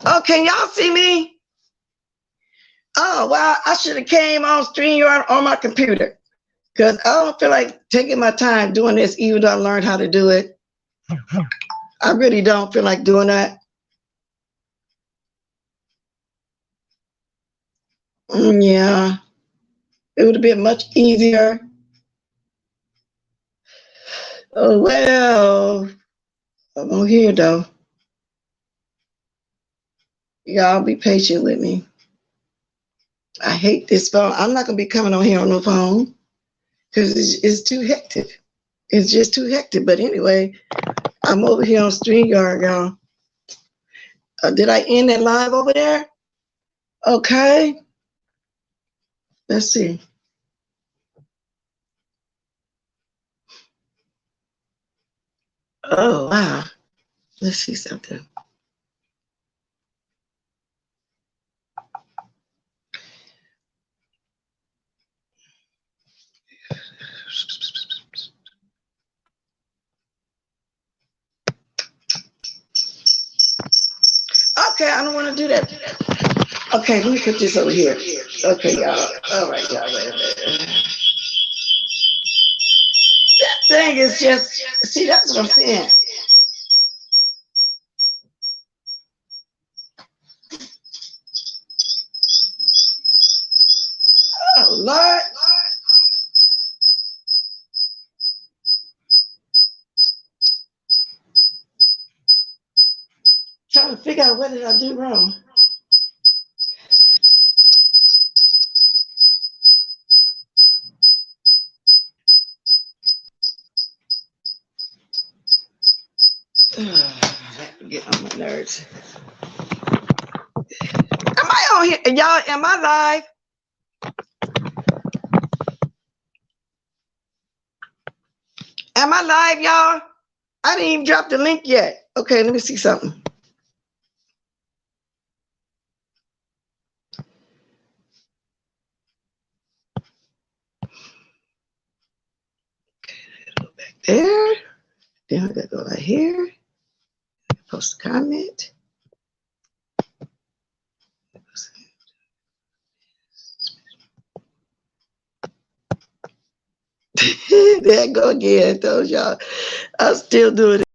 Oh, can y'all see me? Oh, wow. I should have came on StreamYard on my computer because I don't feel like taking my time doing this, even though I learned how to do it. I really don't feel like doing that. Yeah, it would have been much easier. Oh, well, I'm on here though. Y'all be patient with me. I hate this phone. I'm not going to be coming on here on no phone because it's too hectic. It's just too hectic. But anyway, I'm over here on StreamYard, y'all. Did I end that live over there? Okay. Let's see. Oh, wow. Let's see something. Okay, I don't want to do that. Okay, let me put this over here. Okay, y'all. All right, y'all. That thing is just, see, that's what I'm saying. Oh, Lord. Trying to figure out what did I do wrong. That get on my nerves. Am I on here? Y'all, am I live? Am I live, y'all? I didn't even drop the link yet. Okay, let me see something. Okay, go back there. Then I gotta go right here. Post a comment. There I go again. I told y'all I'm still doing it.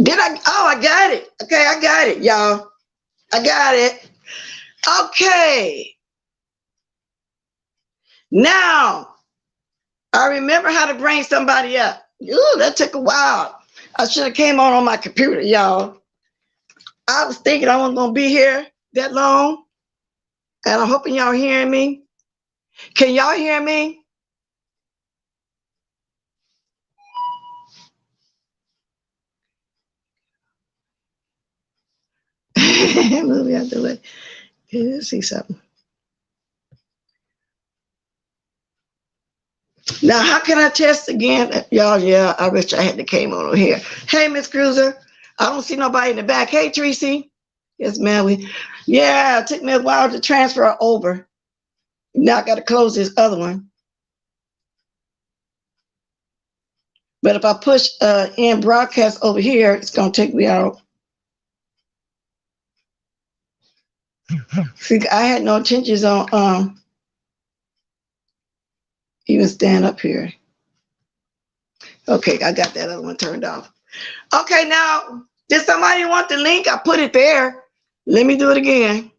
Did I? Oh, I got it. Okay, I got it, y'all. I got it. Okay. Now, I remember how to bring somebody up. Ooh, that took a while. I should have came on my computer, y'all. I was thinking I wasn't going to be here that long. And I'm hoping y'all hearing me. Can y'all hear me? Movie out the way. Let's see something. Now, how can I test again? Y'all, yeah, I wish I had the came on here. Hey, Miss Cruiser. I don't see nobody in the back. Hey, Tracy. Yes, ma'am. Yeah, it took me a while to transfer over. Now I got to close this other one. But if I push in broadcast over here, it's going to take me out. See, I had no intentions on even stand up here. Okay, I got that other one turned off. Okay, now, did somebody want the link? I put it there. Let me do it again.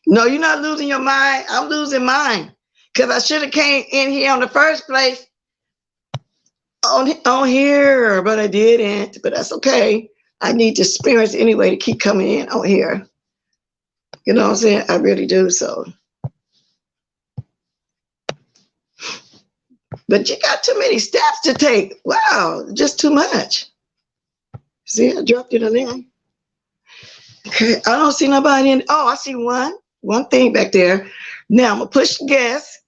No, you're not losing your mind. I'm losing mine because I should have came in here on the first place. on here, but I didn't. But that's okay. I need the experience anyway to keep coming in on here. You know what I'm saying? I really do. So, but you got too many steps to take. Wow, just too much. See, I dropped it in there. Okay, I don't see nobody in. Oh, I see one thing back there. Now I'm gonna push the gas.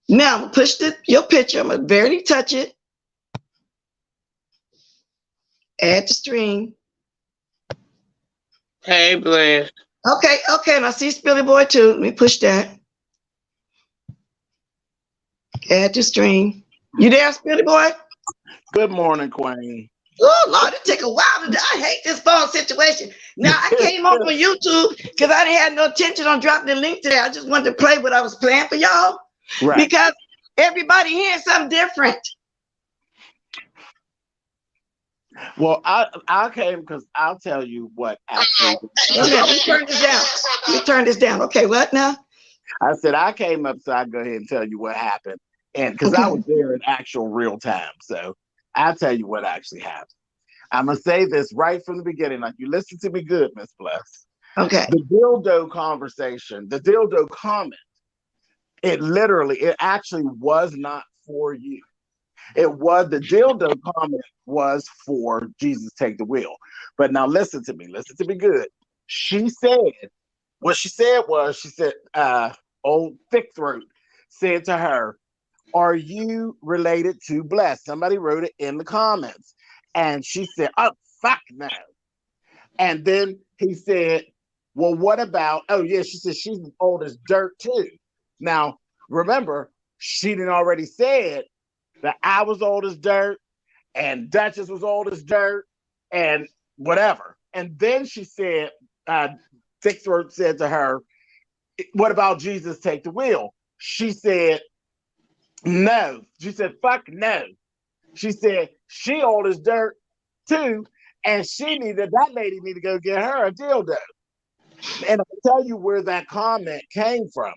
Now I'm gonna push your picture. I'm gonna barely touch it. Add the stream. Hey, Bless. Okay, and I see Spilly Boy too. Let me push that. Add to stream. You there, Spilly Boy? Good morning, Queen. Oh Lord, it take a while to. I hate this phone situation. Now I came up on YouTube because I didn't have no intention on dropping the link today. I just wanted to play what I was playing for y'all. Right. Because everybody hearing something different. Well, I came because I'll tell you what actually. Let me turn this down. Let me turn this down. Okay, what now? I said I came up so I go ahead and tell you what happened, and because I was there in actual real time, so I'll tell you what actually happened. I'm gonna say this right from the beginning, like you listen to me good, Miss Bless. Okay. The dildo conversation, the dildo comment, it actually was not for you. The dildo comment was for Jesus Take the Wheel. But now listen to me good. She said, old thick throat said to her, "Are you related to Bless?" Somebody wrote it in the comments. And she said, "Oh, fuck no." And then he said, "Well, what about," oh yeah, she said she's as old as dirt too. Now, remember, she didn't already said that I was old as dirt and Duchess was old as dirt and whatever. And then she said, Thick Throat said to her, "What about Jesus Take the Wheel?" She said, "No." She said, "Fuck no." She said, she old as dirt too. And that lady need to go get her a dildo. And I'll tell you where that comment came from.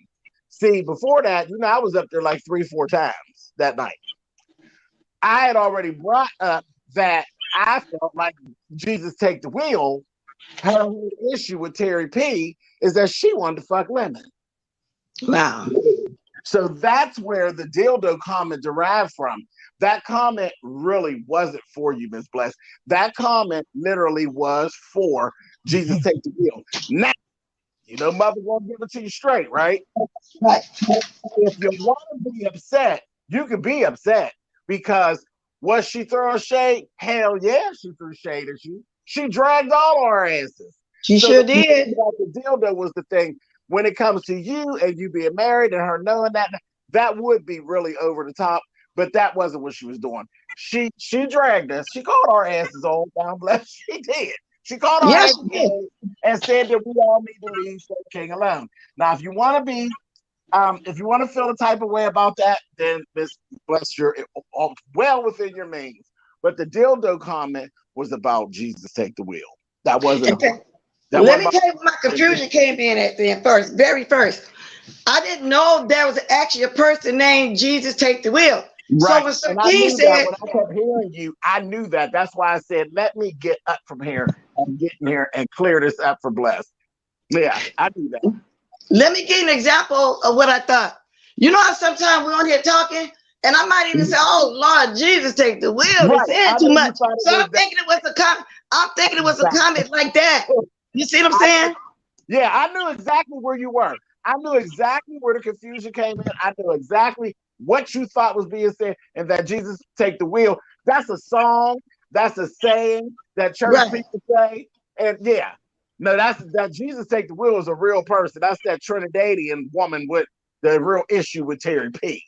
See, before that, I was up there like 3-4 times that night. I had already brought up that I felt like Jesus Take the Wheel. Her whole issue with Terry P is that she wanted to fuck Lemon. Wow. So that's where the dildo comment derived from. That comment really wasn't for you, Miss Bless. That comment literally was for Jesus Take the Wheel. Now, mother won't give it to you straight, right? Right. If you want to be upset, you can be upset because was she throwing shade? Hell yeah, she threw shade at you. She dragged all our asses. She sure did. The dildo was the thing. When it comes to you and you being married and her knowing that would be really over the top. But that wasn't what she was doing. She dragged us. She called our asses old. Down bless. She did. She called our asses old and said that we all need to leave Sir King alone. Now, if you want to feel the type of way about that, then Miss Bless, you're well within your means. But the dildo comment was about Jesus Take the Wheel. That wasn't. Let me tell you where my confusion came in at then first, very first. I didn't know there was actually a person named Jesus Take the Wheel. Right. So when Sir King said, when I kept hearing you, I knew that. That's why I said, let me get up from here and get in here and clear this up for Bless. Yeah, I knew that. Let me give you an example of what I thought. You know how sometimes we're on here talking, and I might even say, "Oh Lord, Jesus Take the Wheel." Right. They said too much. So I'm thinking it was a comment. I'm thinking it was a comment like that. You see what I'm saying? Yeah, I knew exactly where you were. I knew exactly where the confusion came in. I knew exactly what you thought was being said, and that Jesus Take the Wheel. That's a song. That's a saying that church people say. And yeah, no, that Jesus Take the Wheel is a real person. That's that Trinidadian woman with the real issue with Terry P.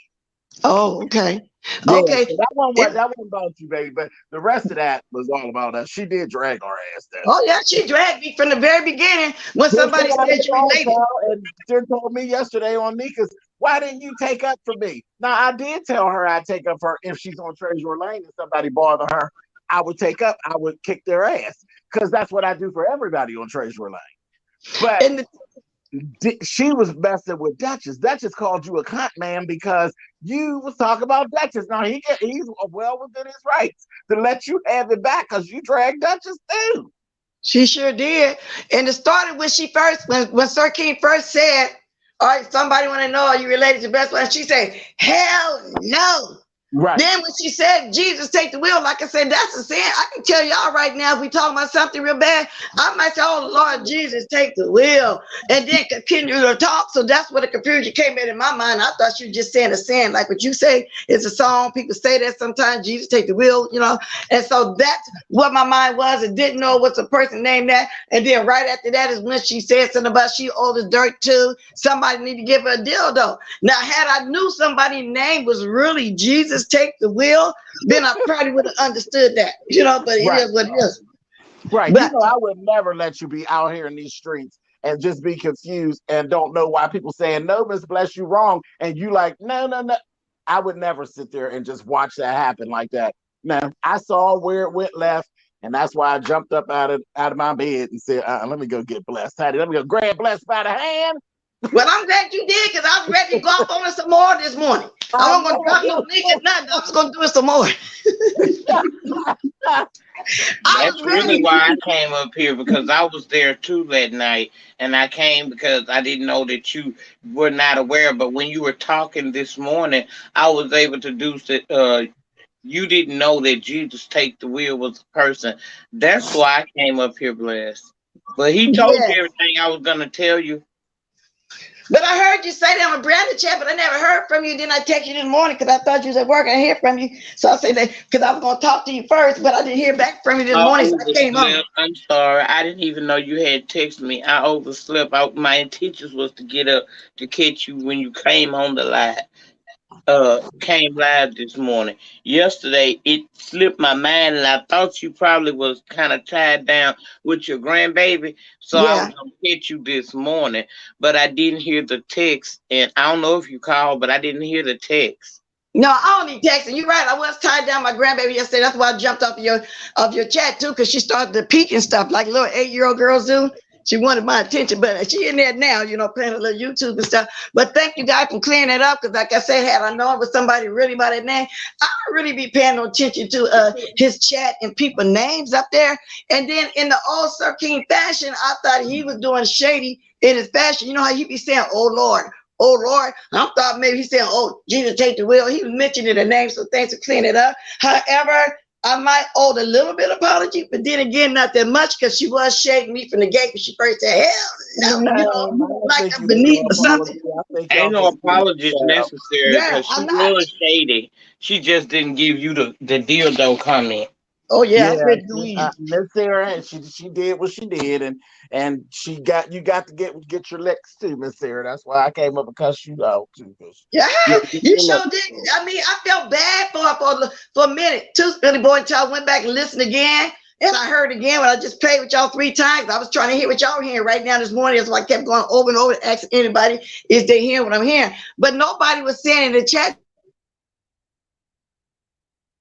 Oh, okay. Yeah, okay. So that wasn't about you, baby. But the rest of that was all about us. She did drag our ass down. Oh yeah, she dragged me from the very beginning when somebody said you related. And she told me yesterday on Nika's, "Why didn't you take up for me?" Now I did tell her I'd take up for her if she's on Treasure Lane and somebody bother her. I would take up. I would kick their ass because that's what I do for everybody on Treasure Lane. But she was messing with Duchess. Duchess called you a cunt, man, because you was talking about Duchess. Now he's well within his rights to let you have it back because you dragged Duchess too. She sure did. And it started when she first, when Sir King first said, all right, somebody want to know, are you related to best friend? She said, hell no. Right. Then when she said, Jesus, take the wheel, like I said, that's a sin. I can tell y'all right now, if we talking about something real bad, I might say, oh, Lord Jesus, take the wheel, and then continue to talk. So that's where the confusion came in my mind. I thought you were just saying a sin, like what you say is a song. People say that sometimes, Jesus, take the wheel, you know. And so that's what my mind was. And didn't know what's a person named that. And then right after that is when she said something about she owed us dirt too. Somebody need to give her a dildo. Now, had I knew somebody's name was really Jesus, take the wheel, then I probably would have understood that, you know, but it is what it is. Right. But, I would never let you be out here in these streets and just be confused and don't know why people saying, no, Miss Bless, you wrong. And you like, no. I would never sit there and just watch that happen like that. No, I saw where it went left. And that's why I jumped up out of my bed and said, let me go get Blessed. Let me go grab Blessed by the hand. Well, I'm glad you did, because I was ready to go off on it some more this morning. I wasn't going to drop no link or nothing. I was going to do it some more. That's really why I came up here, because I was there too that night, and I came because I didn't know that you were not aware. But when you were talking this morning, I was able to do. You didn't know that Jesus take the wheel was a person. That's why I came up here, Blessed. But he told you everything I was gonna tell you. But I heard you say that on Brandon chat, but I never heard from you. Then I text you this morning because I thought you was at work. I didn't hear from you. So I said that because I was going to talk to you first, but I didn't hear back from you this morning. So I came on. I'm sorry. I didn't even know you had texted me. I overslept. My intentions was to get up to catch you when you came on the live. Came live this morning. Yesterday it slipped my mind, and I thought you probably was kind of tied down with your grandbaby, so I was gonna catch you this morning, but I didn't hear the text, and I don't know if you called, but I didn't hear the text. No, I only texting. You're right. I was tied down my grandbaby yesterday. That's why I jumped off your chat too, because she started to peek and stuff like little 8-year-old girls do. She wanted my attention, but she in there now, you know, playing a little YouTube and stuff. But thank you guys for clearing that up, because like I said, had I known it was somebody really by that name, I would really be paying no attention to his chat and people names up there. And then in the old Sir King fashion, I thought he was doing shady in his fashion. You know how he be saying, oh Lord, oh Lord. I thought maybe he's saying, oh, Jesus, take the wheel. He was mentioning the name, so thanks for clearing it up. However, I might owe a little bit of apology, but then again, not that much, because she was shaking me from the gate when she first said, hell, no, you know, like I'm beneath or something. Ain't no apologies necessary, because she was shady. She just didn't give you the dildo comment. Oh yeah, Miss Sarah, she did what she did, and you got to get your licks too, Miss Sarah. That's why I came up and cussed you out too. Yeah, you sure did. I mean, I felt bad for a minute too, Billy Boy, until I went back and listened again, and I heard again when I just played with y'all 3 times. I was trying to hear what y'all hearing right now this morning. That's why I kept going over and over asking anybody, is they hearing what I'm hearing? But nobody was saying in the chat,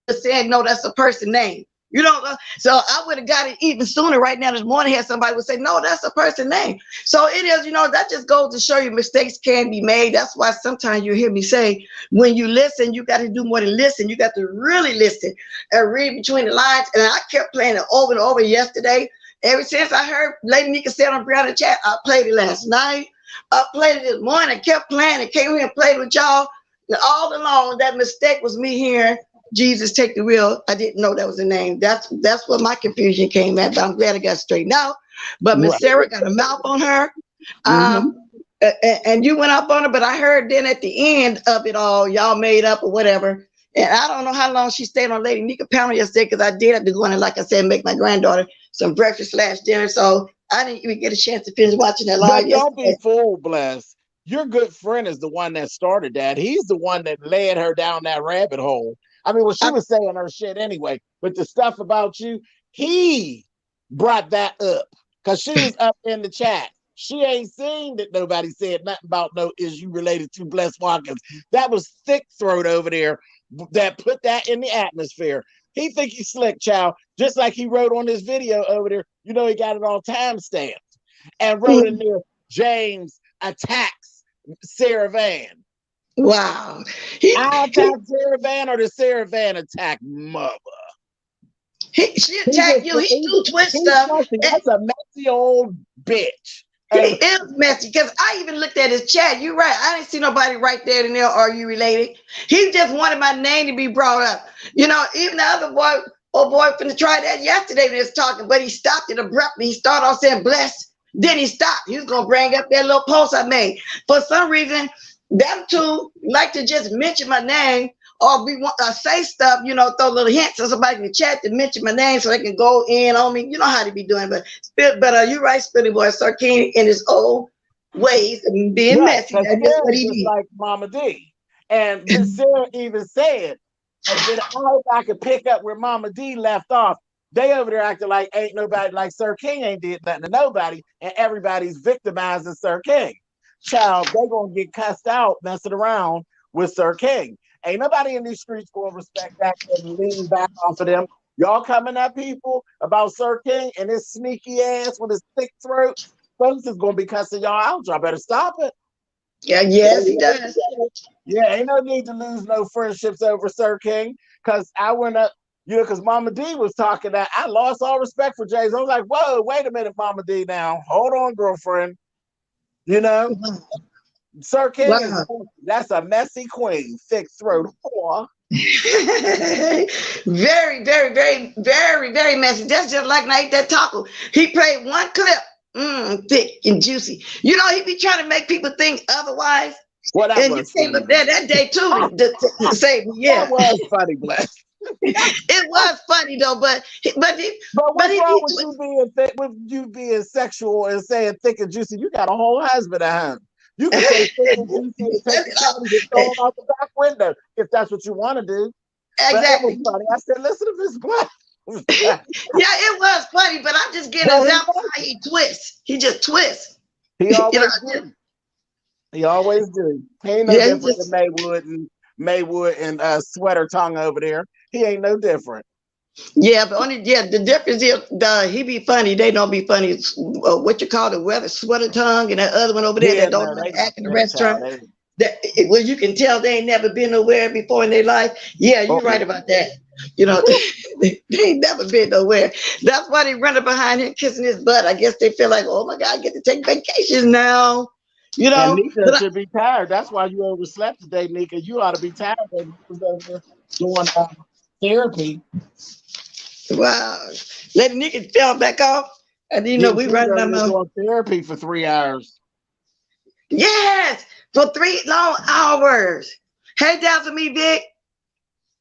saying no, that's a person name. You know, so I would have got it even sooner right now this morning had somebody would say, no, that's a person name. So it is, you know, that just goes to show you mistakes can be made. That's why sometimes you hear me say, when you listen, you got to do more than listen. You got to really listen and read between the lines. And I kept playing it over and over yesterday. Ever since I heard Lady NYCA say on Brown chat, I played it last night. I played it this morning, kept playing and came here and played with y'all. And all along, that mistake was me hearing Jesus, take the wheel. I didn't know that was the name. That's what my confusion came at, but I'm glad I got straightened out. But Miss Sarah got a mouth on her. And you went up on her, but I heard then at the end of it all, y'all made up or whatever. And I don't know how long she stayed on Lady NYCA panel yesterday, because I did have to go in and, like I said, make my granddaughter some breakfast/dinner. So I didn't even get a chance to finish watching that live. Don't be fooled, Bless. Your good friend is the one that started that. He's the one that led her down that rabbit hole. I mean, well, she was saying her shit anyway, but the stuff about you, he brought that up because she was up in the chat. She ain't seen that nobody said nothing about no, is you related to Bless Watkins. That was thick throat over there that put that in the atmosphere. He think he's slick, child, just like he wrote on this video over there. You know, he got it all time stamped and wrote in there, James, attacks Sarah Van. Wow. I attacked Sarah Van, or did Sarah Van attack mother? She attacked you. He do twist stuff. That's a messy old bitch. He is messy because I even looked at his chat. You're right. I didn't see nobody right there in there. Are you related? He just wanted my name to be brought up. You know, even the other boy, finna try that yesterday when he was talking, but he stopped it abruptly. He started off saying blessed. Then he stopped. He was gonna bring up that little post I made. For some reason, them two like to just mention my name or say stuff, you know, throw little hints so somebody in the chat to mention my name so they can go in on me. You know how they be doing, but you're right, Spilly Boy. Sir King in his old ways and being messy. That's what he did. Like Mama D. And Miss Sarah even said, and then I hope I could pick up where Mama D left off. They over there acting like ain't nobody, like Sir King ain't did nothing to nobody, and everybody's victimizing Sir King. Child, they gonna get cussed out messing around with Sir King. Ain't nobody in these streets gonna respect that and lean back off of them. Y'all coming at people about Sir King and his sneaky ass with his thick throat. Folks is gonna be cussing y'all out. Y'all better stop it. Yeah, yes, he does. Yeah, ain't no need to lose no friendships over Sir King. Cause I went up, you know, because Mama D was talking that I lost all respect for Jays. I was like, whoa, wait a minute, Mama D now. Hold on, girlfriend. You know? Sir King that's a messy queen, thick throat whore. Very, very, very, very, very messy. That's just like when I ate that taco. He played one clip, thick and juicy. You know, he be trying to make people think otherwise. Well, that and you came up there that day too to say, yeah. That was funny, Bless. It was funny though, but what's wrong with you being sexual and saying thick and juicy? You got a whole husband at home. You can say thick and juicy and take the panties and throw them out the back window if that's what you want to do. Exactly. But it was funny. I said, listen to this Black. Yeah, it was funny, but I'm just getting an example of how he twists. He just twists. He always do. He always do. He ain't no different than Maywood and Sweater Tongue over there. He ain't no different. Yeah, but the difference is he be funny. They don't be funny. What you call the weather Sweater Tongue and that other one over there that don't act in the restaurant. Well, you can tell they ain't never been nowhere before in their life. Yeah, you're right about that. You know, they ain't never been nowhere. That's why they running behind him kissing his butt. I guess they feel like, oh my God, I get to take vacations now. You know, and Nika should be tired. That's why you overslept today, Nika. You ought to be tired of doing therapy. Wow, let Nika fell back off, and you know we running them doing therapy for 3 hours. Yes, for 3 long hours. Hey, down to me, Vic.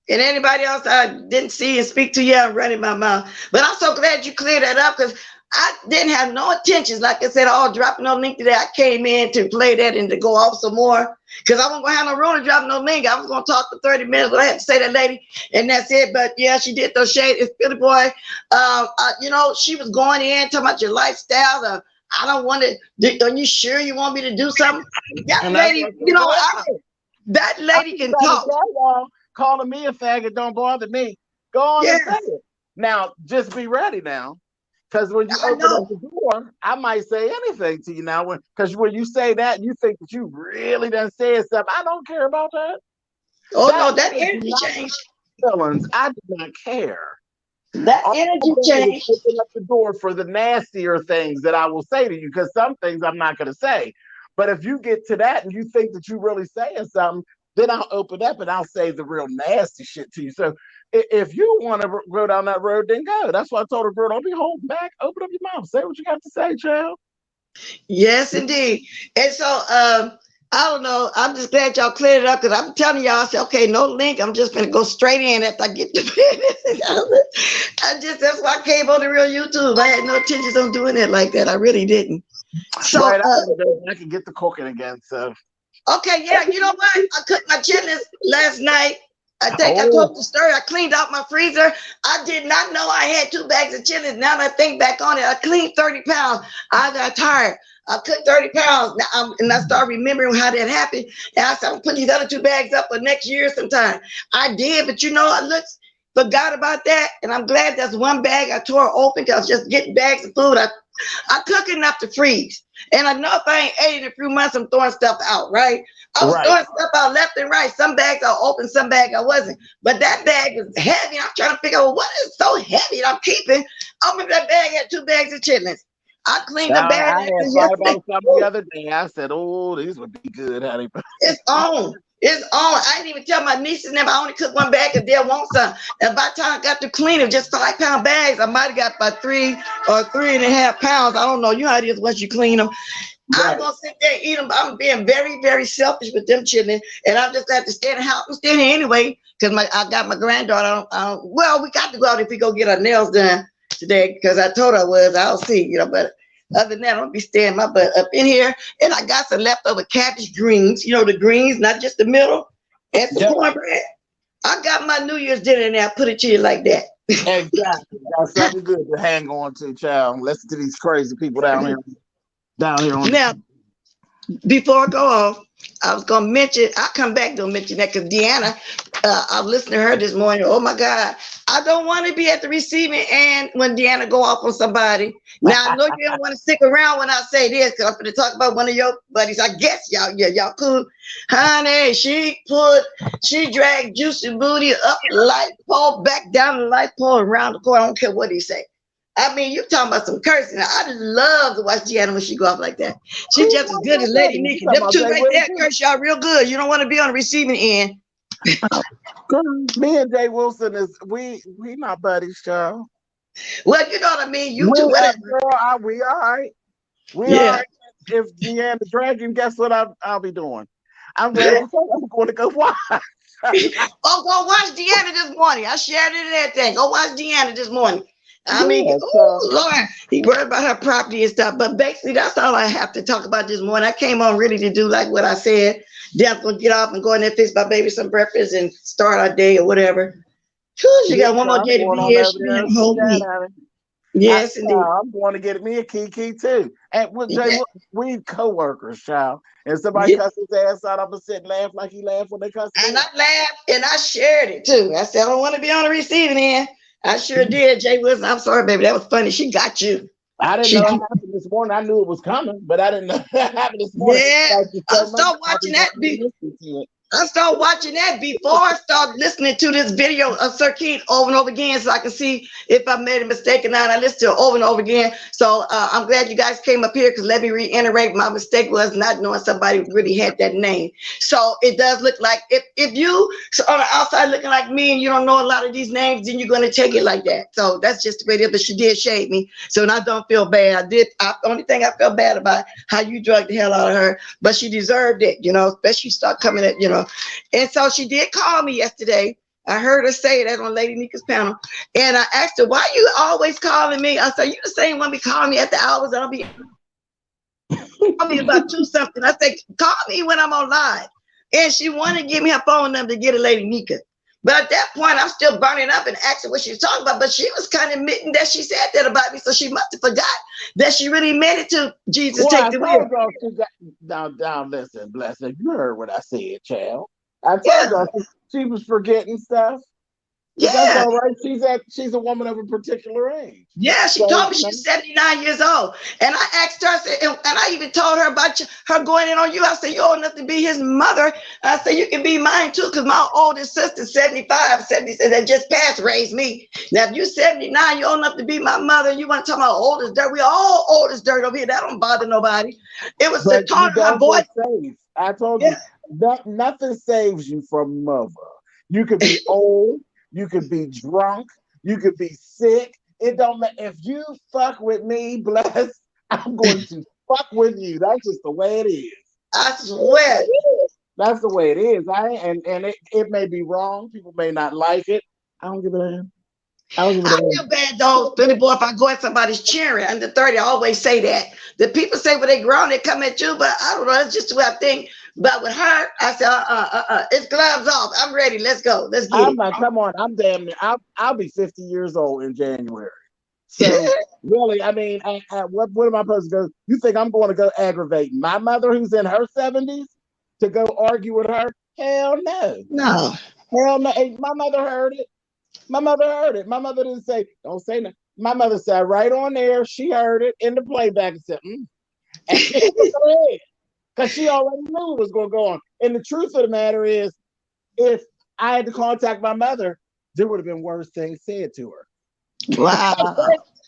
And anybody else I didn't see and speak to, I'm running my mouth. But I'm so glad you cleared that up because I didn't have no intentions. Like I said, dropping no link today. I came in to play that and to go off some more because I wasn't going to have no room to drop no link. I was going to talk for 30 minutes, but I had to say that lady, and that's it. But yeah, she did those shades. It's Billy Boy. You know, she was going in talking about your lifestyle. I don't want to. Are you sure you want me to do something? That lady, you know, that lady can talk. Calling me a faggot don't bother me. Go on and say it. Now, just be ready now. Because when you open up the door, I might say anything to you now. Because when you say that, you think that you really done said something. I don't care about that. Oh, no, that energy changed. Feelings, I do not care. That energy changed. Open up the door for the nastier things that I will say to you. Because some things I'm not going to say. But if you get to that and you think that you're really saying something, then I'll open up and I'll say the real nasty shit to you. So if you want to go down that road, then go. That's why I told her, girl, don't be holding back. Open up your mouth. Say what you got to say, child. Yes, indeed. And so, I don't know. I'm just glad y'all cleared it up because I'm telling y'all, I said, okay, no link. I'm just going to go straight in after I get to bed. That's why I came on the real YouTube. I had no intentions on doing it like that. I really didn't. So, right, I can get the cooking again, so. Okay, yeah, you know what? I cooked my chitlins last night. I told the story. I cleaned out my freezer. I did not know I had 2 bags of chitlins. Now that I think back on it, I cleaned 30 pounds. I got tired. I cooked 30 pounds. Now and I started remembering how that happened. And I started putting these other 2 bags up for next year sometime. I did, but you know, I forgot about that. And I'm glad that's 1 bag I tore open because I was just getting bags of food. I cook enough to freeze. And I know if I ain't ate in a few months, I'm throwing stuff out, right? I was throwing stuff out left and right. Some bags I opened, some bags I wasn't. But that bag was heavy. I'm trying to figure out what is so heavy that I'm keeping. Opened that bag, had 2 bags of chitlins. I cleaned the bag I had thought about something the other day. I said, "Oh, these would be good, honey." It's on. It's on. I didn't even tell my nieces never. I only cooked 1 bag because they'll want some. And by the time I got to clean it, just 5-pound bags, I might have got about 3 or 3.5 pounds. I don't know. You know how it is once you clean them. I'm gonna sit there and eat them. I'm being very, very selfish with them children, and I'm just have to stay in the house. I'm staying here anyway because I got my granddaughter. Well, we got to go out if we go get our nails done today because I told her I was. I'll see, But other than that, I'm gonna be staying my butt up in here, and I got some leftover cabbage greens. The greens, not just the middle, and some cornbread. I got my New Year's dinner in there. I put it to you like that. Exactly. Got something good to hang on to, child. Listen to these crazy people down here. Now, before I go off, I was gonna mention. I'll come back to mention that because Deanna, I listened to her this morning. Oh my God, I don't want to be at the receiving end when Deanna go off on somebody. Now I know you don't want to stick around when I say this because I'm going to talk about one of your buddies. I guess y'all cool, honey. She dragged Juicy Booty up the light pole, back down the light pole, around the corner. I don't care what he say. I mean, you talking about some cursing. I just love to watch Deanna when she go off like that. She's just as good as Lady Nikki. Them 2 right there curse y'all real good. You don't want to be on the receiving end. Me and Jay Wilson we not buddies, child. Well, you know what I mean. You two, whatever. Girl, we all right. We all right. If Deanna dragging, guess what I'll be doing? I'm going to go watch. Go watch Deanna this morning. I shared it and everything. Go watch Deanna this morning. I mean, Lord, he worried about her property and stuff. But basically, that's all I have to talk about this morning. I came on really to do like what I said. Then I'm going to get off and go in there, fix my baby some breakfast and start our day or whatever. She got one more day to be here. She been a whole week. Yes, indeed. I'm going to get me a Kiki too. And with Jay, we co-workers, child. And somebody cuss his ass out, I'm going to sit and laugh like he laughed when they cuss me. And I laughed and I shared it too. I said, I don't want to be on the receiving end. I sure did, Jay Wilson. I'm sorry, baby. That was funny. She got you. I didn't know it happened this morning. I knew it was coming, but I didn't know it happened this morning. Yeah, I started watching that. I started watching that before I started listening to this video of Sir Keith over and over again so I can see if I made a mistake or not. I listened to it over and over again. So I'm glad you guys came up here because let me reiterate, my mistake was not knowing somebody really had that name. So it does look like if you on the outside looking like me and you don't know a lot of these names, then you're going to take it like that. So that's just the way it is. But she did shade me. So I don't feel bad. The only thing I felt bad about how you drugged the hell out of her, but she deserved it, especially start coming at, And so she did call me yesterday. I heard her say that on Lady Nika's panel. And I asked her, why you always calling me? I said, you the same one be calling me at the hours I'll be call me about 2 something. I said, call me when I'm on live. And she wanted to give me her phone number to get a Lady Nika. But at that point, I'm still burning up and asking what she was talking about. But she was kind of admitting that she said that about me. So she must have forgot that she really meant it to Jesus take the wheel. Now, listen, blessing. You heard what I said, child. I told her she was forgetting stuff. Yeah, that's all right. She's a woman of a particular age. Yeah, she told me she's 79 years old. And I asked her, and I even told her about her going in on you. I said, you old enough to be his mother. I said, you can be mine too, because my oldest sister, 75, 76, that just passed, raised me. Now, if you're 79, you're old enough to be my mother, and you want to talk about old as dirt. We all old as dirt over here. That don't bother nobody. It was the tone of my voice. I told you, that nothing saves you from mother. You could be old. You could be drunk. You could be sick. It don't matter. If you fuck with me, bless, I'm going to fuck with you. That's just the way it is. I swear. That's the way it is. It may be wrong. People may not like it. I don't give a damn. I feel bad though, Billy Boy, if I go at somebody's cheering under 30, I always say that. The people say when they grown, they come at you, but I don't know. It's just the way I think. But with her, I said, it's gloves off. I'm ready. Let's go. Let's get it. Come on. I'm damn near. I'll be 50 years old in January. So really, I mean, what am I supposed to go? You think I'm going to go aggravate my mother who's in her 70s to go argue with her? Hell no. No. Hell no. Hey, my mother heard it. My mother heard it. My mother didn't say, don't say nothing. My mother sat right on there. She heard it in the playback and said, and she shook her head because she already knew what was going to go on. And the truth of the matter is, if I had to contact my mother, there would have been worse things said to her. Wow.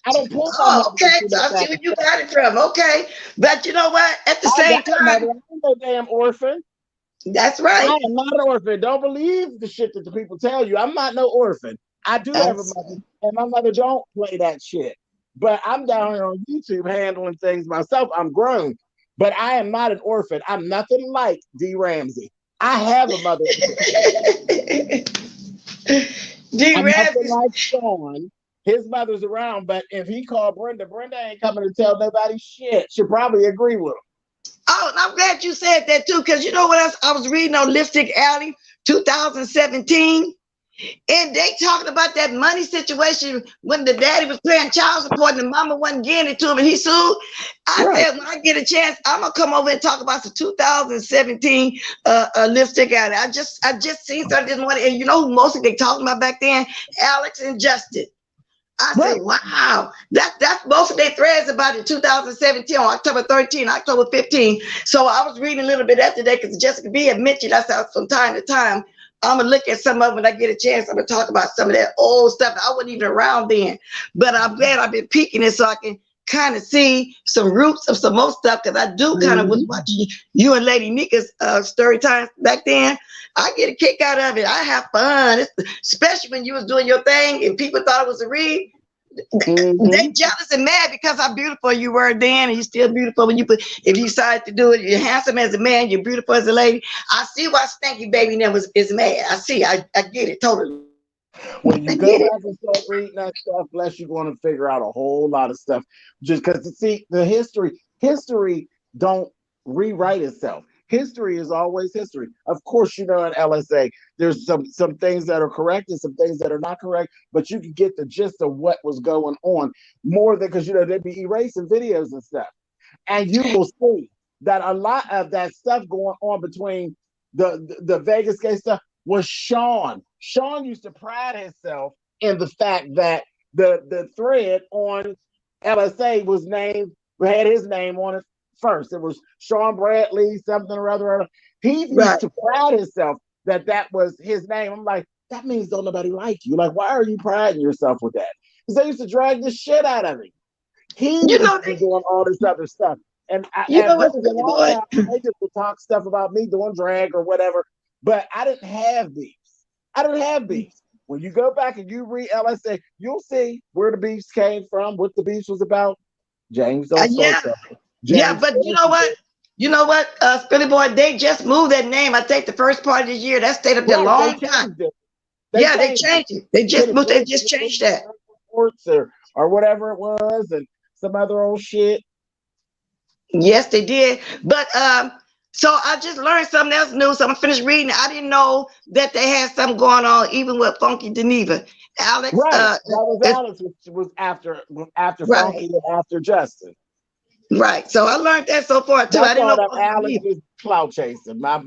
I don't pull my Oh, mother okay. into So the I see fact where you got it from. Okay. But you know what? At the I same got a mother. time, I'm no damn orphan. that's I right. am not an orphan. Don't believe the shit that the people tell you. I'm not no orphan. I do have a That's, mother, and my mother don't play that shit. But I'm down here on YouTube handling things myself. I'm grown, but I am not an orphan. I'm nothing like D. Ramsey. I have a mother. D. I'm nothing Ramsey. like Sean. His mother's around, but if he called Brenda, Brenda ain't coming to tell nobody shit. She'll probably agree with him. Oh, and I'm glad you said that too, because you know what else I was reading on Lipstick Alley 2017? And they talking about that money situation when the daddy was paying child support and the mama wasn't getting it to him and he sued. I Right. said, when I get a chance, I'm gonna come over and talk about the 2017 Lipstick Alley. I just seen something this morning, and you know who mostly they talking about back then? Alex and Justin. I Right. say, wow, that's most of their threads about in 2017 on October 13, October 15. So I was reading a little bit after that because Jessica B had mentioned I said from time to time, I'm gonna look at some of them when I get a chance. I'm gonna talk about some of that old stuff. I wasn't even around then, but I'm glad I've been peeking it so I can kind of see some roots of some more stuff because I do kind of was watching you and Lady Nika's story time back then. I get a kick out of it. I have fun, especially when you was doing your thing and people thought it was a read. They jealous and mad because how beautiful you were then, and you're still beautiful when you put. If you decide to do it, you're handsome as a man, you're beautiful as a lady. I see why Stanky Baby now is mad. I see. I get it totally. When you I go get it. back and start reading that stuff, bless you going to figure out a whole lot of stuff. Just because see the history don't rewrite itself. History is always history. Of course, you know in LSA, there's some things that are correct and some things that are not correct, but you can get the gist of what was going on more than because you know they'd be erasing videos and stuff. And you will see that a lot of that stuff going on between the Vegas gay stuff was Sean. Sean used to pride himself in the fact that the thread on LSA was named, had his name on it first. It was Sean Bradley, something or other. He used Right. to pride himself that was his name. I'm like, that means don't nobody like you. Like, why are you priding yourself with that? Because they used to drag the shit out of him. He You used know, to be doing all this other stuff. And you know this what, is a Billy long boy. time. They just would talk stuff about me doing drag or whatever. But I didn't have beefs. I didn't have beefs. When you go back and you read LSA, you'll see where the beefs came from, what the beefs was about. James don't start Yeah, something. yeah, James, but you know what? You know what, Billy boy, they just moved that name. I think the first part of this year that stayed up there a right? They long time. changed it. They Yeah, they changed it. changed it. They Put just it moved. They James just changed that. Reports or whatever it was, and some other old shit. Yes, they did. But so I just learned something else new. So I'm finished reading. I didn't know that they had something going on, even with Funky Geneva. Alex, Right. That was Alex, which was after right, Funky and after Justin. right. So I learned that so far too. I That's didn't all know that Funky Alex Geneva. was clout chasing. My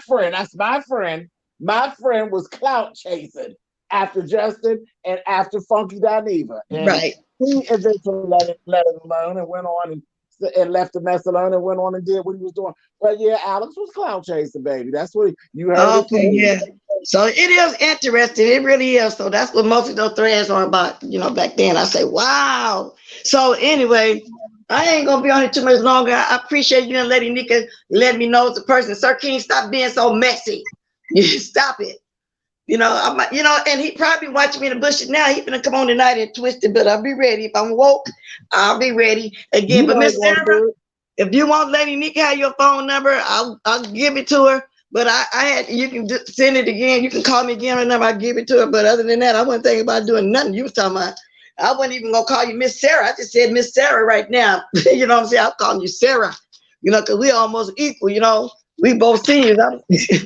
friend, that's my friend. My friend was clout chasing after Justin and after Funky Dineva. And Right. he eventually let it alone and went on and left the mess alone and went on and did what he was doing. But yeah, Alex was clout chasing, baby. That's what you heard it Okay, too. yeah. So it is interesting. It really is. So that's what most of those threads are about. You know, back then I say, wow. So anyway, I ain't gonna be on here too much longer. I appreciate you and Lady Nika letting me know the person. Sir King, stop being so messy. You stop it. You know, and he probably watching me in the bushes now. He gonna come on tonight and twist it, but I'll be ready. If I'm woke, I'll be ready again. You But know he Miss gonna Sarah, do it. if you want Lady Nika have your phone number, I'll give it to her. But you can just send it again. You can call me again on the number. I'll give it to her. But other than that, I wasn't thinking about doing nothing you was talking about. I wasn't even gonna call you Miss Sarah. I just said Miss Sarah right now. You know what I'm saying? I'm calling you Sarah. You know, because we almost equal. You know, we both seniors. I'm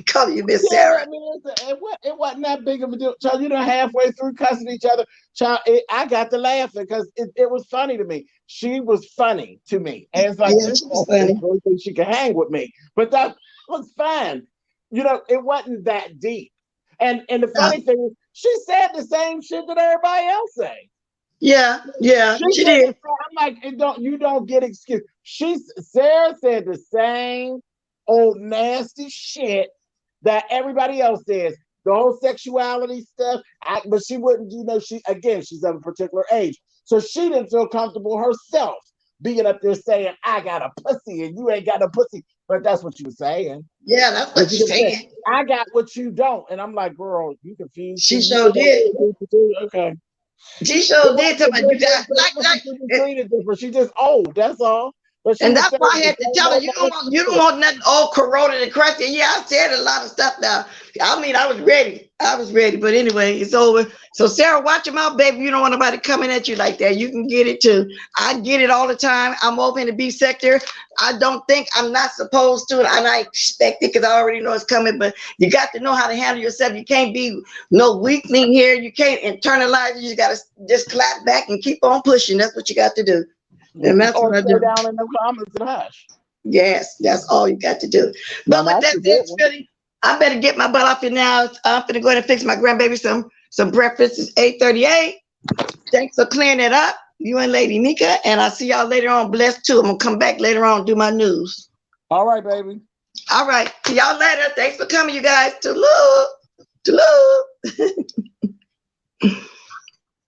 calling you Miss Yeah, Sarah. I mean, it wasn't that big of a deal. Child, you know, halfway through cussing each other, child, I got to laughing because it was funny to me. She was funny to me. And it's like, Yeah, this she was motherfucker funny. really thinks she could hang with me. But that was fine. You know, it wasn't that deep. And the Uh, funny thing is, she said the same shit that everybody else say. Yeah, she said, did. I'm like, you don't get excuse. Sarah said the same old nasty shit that everybody else says. The whole sexuality stuff, but she wouldn't, she's of a particular age. So she didn't feel comfortable herself being up there saying, I got a pussy and you ain't got a pussy. But that's what you were saying. Yeah, that's what she's saying. I got what you don't. And I'm like, girl, you confused. She sure did. Okay. She sure did tell me you got treated different. She just old, that's all. But and that's why I had to tell her you don't want nothing all corroded and crusty. Yeah, I said a lot of stuff now. I mean, I was ready. But anyway, it's over. So Sarah, watch your mouth, baby. You don't want nobody coming at you like that. You can get it too. I get it all the time. I'm over in the B sector. I don't think I'm not supposed to, and I expect it because I already know it's coming. But you got to know how to handle yourself. You can't be no weakling here. You can't internalize it. You just got to just clap back and keep on pushing. That's what you got to do. And that's what I do. Down in the comments and hush. Yes, that's all you got to do. But with that said, Philly, I better get my butt off here now. I'm gonna go ahead and fix my grandbaby some breakfast. It's 8:38. Thanks for clearing it up, you and Lady Nika. And I'll see y'all later on. Blessed too. I'm gonna come back later on and do my news. All right, baby. All right. See y'all later. Thanks for coming, you guys. To love.